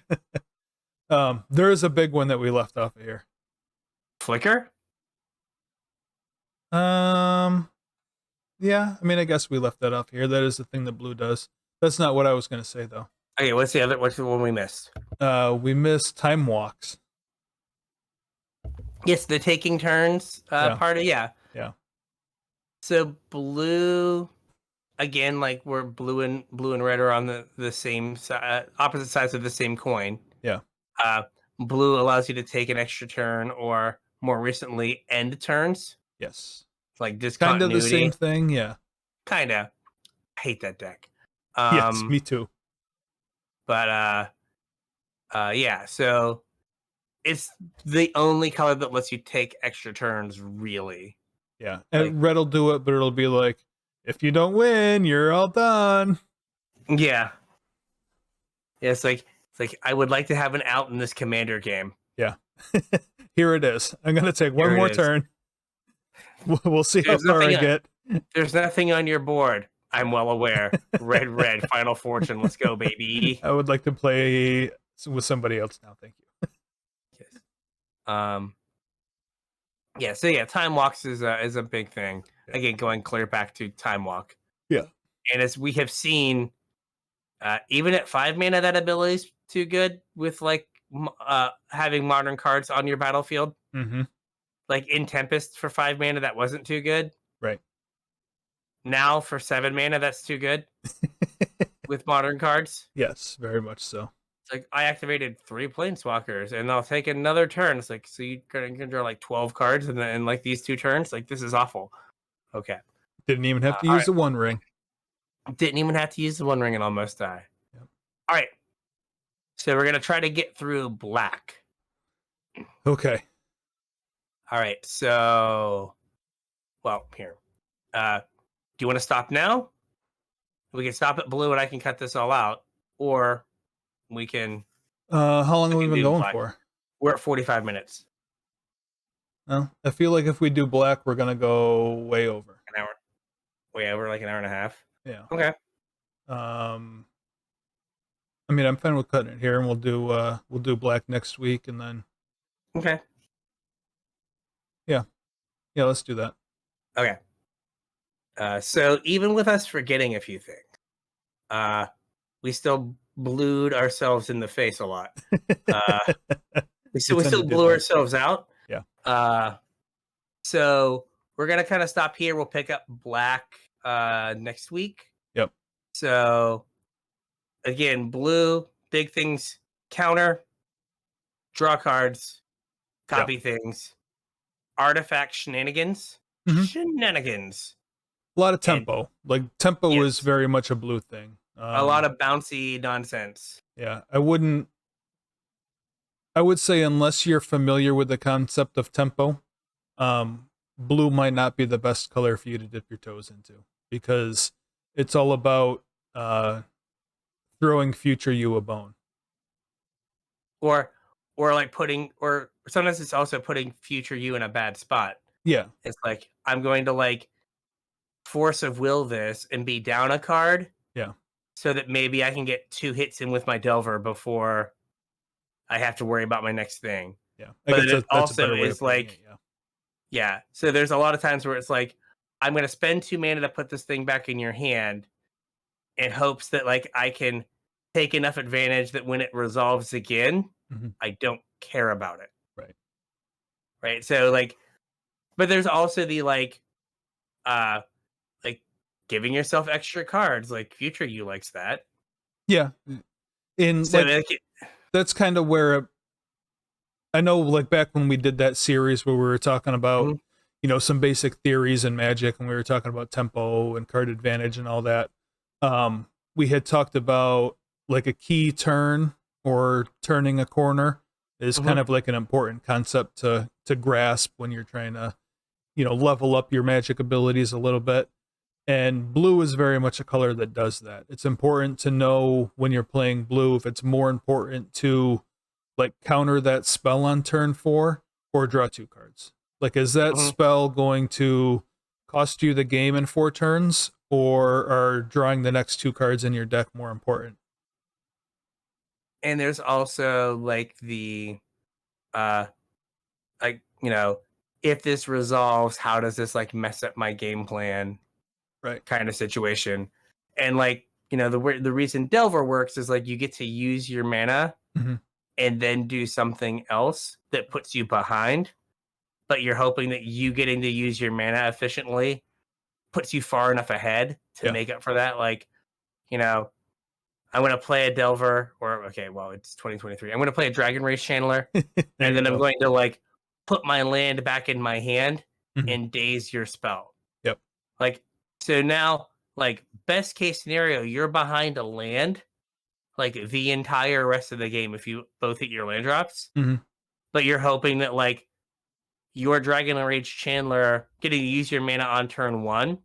There is a big one that we left off of here. Flicker? Yeah, I mean, I guess we left that off here. That is the thing that blue does. That's not what I was going to say, though. Okay, what's the one we missed? We missed time walks. Yes, the taking turns part of Yeah. So blue again, like we're blue and red are on the same opposite sides of the same coin. Yeah. Blue allows you to take an extra turn or more recently end turns. Yes. Like discontinuity. Kind of the same thing, yeah. Kinda. I hate that deck. Yes, me too. But yeah, so it's the only color that lets you take extra turns, really. Yeah. And red will do it, but it'll be like, if you don't win, you're all done. Yeah. Yeah, it's like I would like to have an out in this commander game. Yeah. Here it is. I'm gonna take one more turn. We'll see how far I get. There's nothing on your board. I'm well aware. Red, Final Fortune. Let's go, baby. I would like to play with somebody else now. Thank you. Yes. Yeah. So yeah, time walks is a big thing. Yeah. Again, going clear back to time walk. Yeah. And as we have seen, even at 5 mana, that ability is too good with like having modern cards on your battlefield. Mm-hmm. Like in Tempest for 5 mana, that wasn't too good. Right. Now for 7 mana, that's too good with modern cards. Yes, very much so. It's like I activated 3 planeswalkers and I'll take another turn. It's like, so you can draw like 12 cards in like these 2 turns. Like this is awful. Okay. Didn't even have to use the One Ring. Didn't even have to use the One Ring and almost die. Yep. All right. So we're gonna try to get through black. Okay. All right. So, well, here. Do you want to stop now? We can stop at blue and I can cut this all out, or we can. How long have we been going for? We're at 45 minutes. Well, I feel like if we do black, we're gonna go way over. An hour. Way over, like an hour and a half. Yeah. Okay. I mean, I'm fine with cutting it here, and we'll do black next week, and then. Okay. Yeah. Yeah, let's do that. Okay. So even with us forgetting a few things, we still blued ourselves in the face a lot. We still blew ourselves out. Yeah. So we're gonna kind of stop here. We'll pick up black next week. Yep. So again, blue, big things, counter, draw cards, copy things, artifact shenanigans. Mm-hmm. Shenanigans. A lot of tempo. Tempo is very much a blue thing. A lot of bouncy nonsense. Yeah, I would say unless you're familiar with the concept of tempo, blue might not be the best color for you to dip your toes into, because it's all about throwing future you a bone. Or like or sometimes it's also putting future you in a bad spot. Yeah. It's like, I'm going to like force of will this and be down a card. Yeah. So that maybe I can get 2 hits in with my Delver before I have to worry about my next thing. Yeah. But it also is like, yeah. So there's a lot of times where it's like, I'm going to spend 2 mana to put this thing back in your hand in hopes that like I can take enough advantage that when it resolves again, I don't care about it. Right. Right. So like, but there's also the like giving yourself extra cards, like future you likes that. Yeah. In so that's kind of where I know, like back when we did that series where we were talking about, Mhm. some basic theories in Magic, and we were talking about tempo and card advantage and all that. We had talked about like a key turn or turning a corner is kind Mhm. of like an important concept to grasp when you're trying to, level up your Magic abilities a little bit. And blue is very much a color that does that. It's important to know when you're playing blue if it's more important to like counter that spell on turn 4 or draw 2 cards. Like, is that Mhm. spell going to cost you the game in 4 turns, or are drawing the next 2 cards in your deck more important? And there's also like the uh like, if this resolves, how does this like mess up my game plan Right. kind of situation? And like, the reason Delver works is like you get to use your mana Mm-hmm. and then do something else that puts you behind, but you're hoping that you getting to use your mana efficiently puts you far enough ahead to Yeah. make up for that. Like, you know, I'm going to play a Delver, or okay, well, it's 2023. I'm going to play a Dragon Race Channeler, There and you then I'm go. going to like put my land back in my hand Mm-hmm. and daze your spell. Yep. Like, so now, like, best case scenario, you're behind a land like the entire rest of the game if you both hit your land drops, Mm-hmm. but you're hoping that like your Dragon Rage Chandler getting to use your mana on turn 1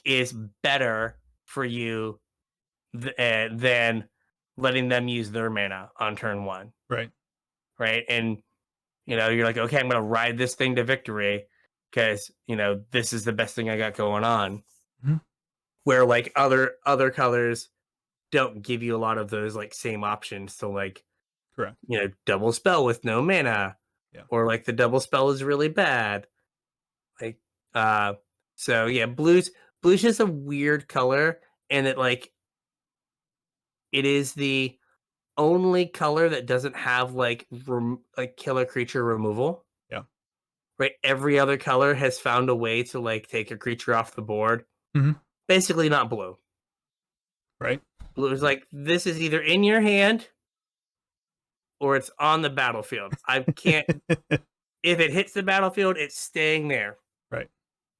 is better for you than letting them use their mana on turn 1, Right. right? And you're like, okay, I'm gonna ride this thing to victory because this is the best thing I got going on. Mm-hmm. Where like other colors don't give you a lot of those like same options to like Correct. double spell with no mana, Yeah. or like the double spell is really bad. Like, uh, so yeah, blue's just a weird color, and it is the only color that doesn't have like killer creature removal. Yeah. Right, every other color has found a way to like take a creature off the board. Mm-hmm. Basically, not blue. Right. Blue is like this is either in your hand or it's on the battlefield. I can't. If it hits the battlefield, it's staying there. Right.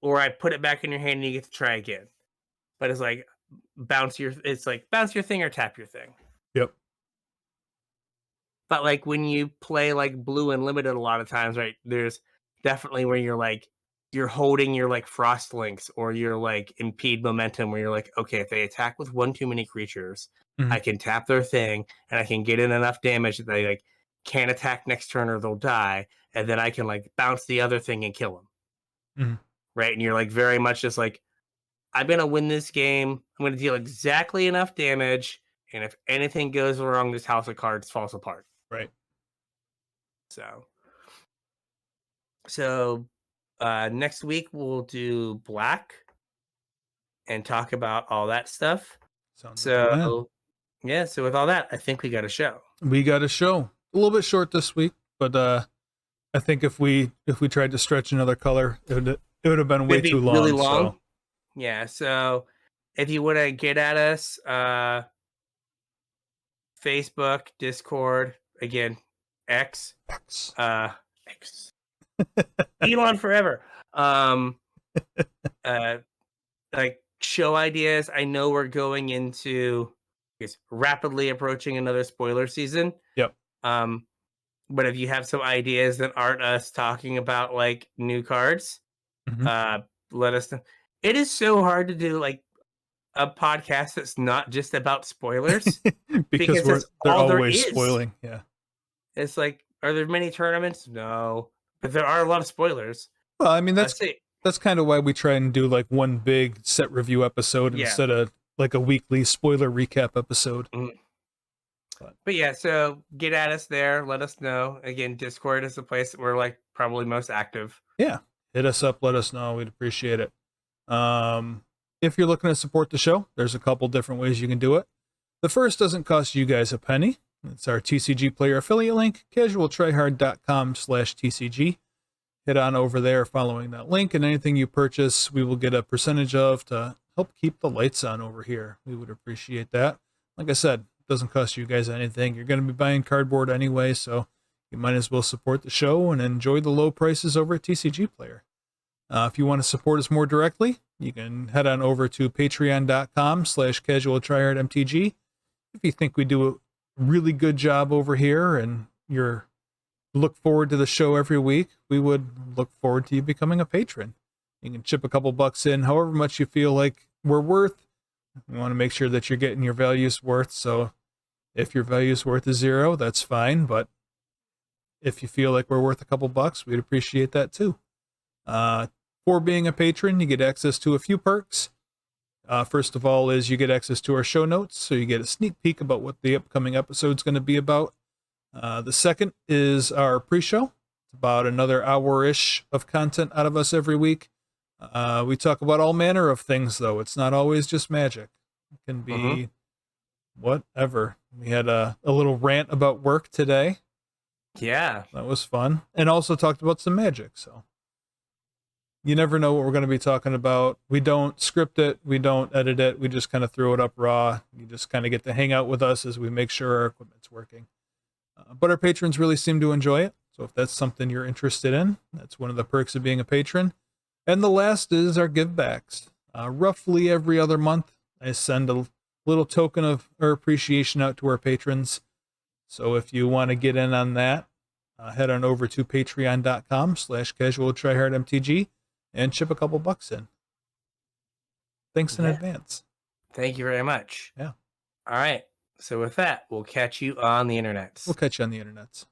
Or I put it back in your hand and you get to try again. But it's like it's like bounce your thing or tap your thing. Yep. But like when you play like blue and limited a lot of times, right? There's definitely where you're holding your like frost links or you're like impede momentum where you're like, okay, if they attack with one too many creatures, Mm-hmm. I can tap their thing and I can get in enough damage that they like can't attack next turn or they'll die, and then I can like bounce the other thing and kill them. Mm-hmm. Right. And you're like very much just like, I'm gonna win this game. I'm gonna deal exactly enough damage, and if anything goes wrong, this house of cards falls apart. Right. So, so next week we'll do black and talk about all that stuff. Sounds like a plan. So yeah, so with all that, I think we got a show. We got a show a little bit short this week, but I think if we tried to stretch another color, it would have been way It'd be too really long. long. So Yeah. So if you want to get at us, Facebook, Discord, again, X, X, Elon forever. Uh, like show ideas. I know we're going into it's rapidly approaching another spoiler season. Yep. But if you have some ideas that aren't us talking about like new cards, Mm-hmm. let us know. It is so hard to do like a podcast that's not just about spoilers because because that's they're all there always is. spoiling. Yeah. It's like, are there many tournaments? No, but there are a lot of spoilers. Well, I mean Let's see. that's kind of why we try and do like one big set review episode Yeah. instead of like a weekly spoiler recap episode. Mhm. But yeah, so get at us there. Let us know. Again, Discord is the place that we're like probably most active. Yeah. Hit us up. Let us know. We'd appreciate it. If you're looking to support the show, there's a couple different ways you can do it. The first doesn't cost you guys a penny. It's our TCG player affiliate link, casualtryhard.com/TCG. Head on over there following that link, and anything you purchase, we will get a percentage of to help keep the lights on over here. We would appreciate that. Like I said, Doesn't cost you guys anything. You're going to be buying cardboard anyway, so you might as well support the show and enjoy the low prices over at TCG Player. If you want to support us more directly, you can head on over to patreon.com/CasualTryHardMTG. If you think we do a really good job over here and you're look forward to the show every week, we would look forward to you becoming a patron. You can chip a couple bucks in, however much you feel like we're worth. We want to make sure that you're getting your value's worth. So if your value's worth is 0, that's fine. But if you feel like we're worth a couple bucks, we'd appreciate that too. For being a patron, you get access to a few perks. First of all is you get access to our show notes, so you get a sneak peek about what the upcoming episode's going to be about. The second is our pre-show. It's about another hour-ish of content out of us every week. We talk about all manner of things, though. It's not always just magic. It can be whatever. We had a little rant about work today. Yeah. That was fun. And also talked about some magic, so you never know what we're going to be talking about. We don't script it. We don't edit it. We just kind of throw it up raw. You just kind of get to hang out with us as we make sure our equipment's working. But our patrons really seem to enjoy it. So if that's something you're interested in, that's one of the perks of being a patron. And the last is our givebacks. Roughly every other month, I send a little token of our appreciation out to our patrons. So if you want to get in on that, head on over to patreon.com/CasualTryHardMTG and chip a couple bucks in. Thanks in advance. Thank you very much. Yeah. All right. So with that, we'll catch you on the internets. We'll catch you on the internets.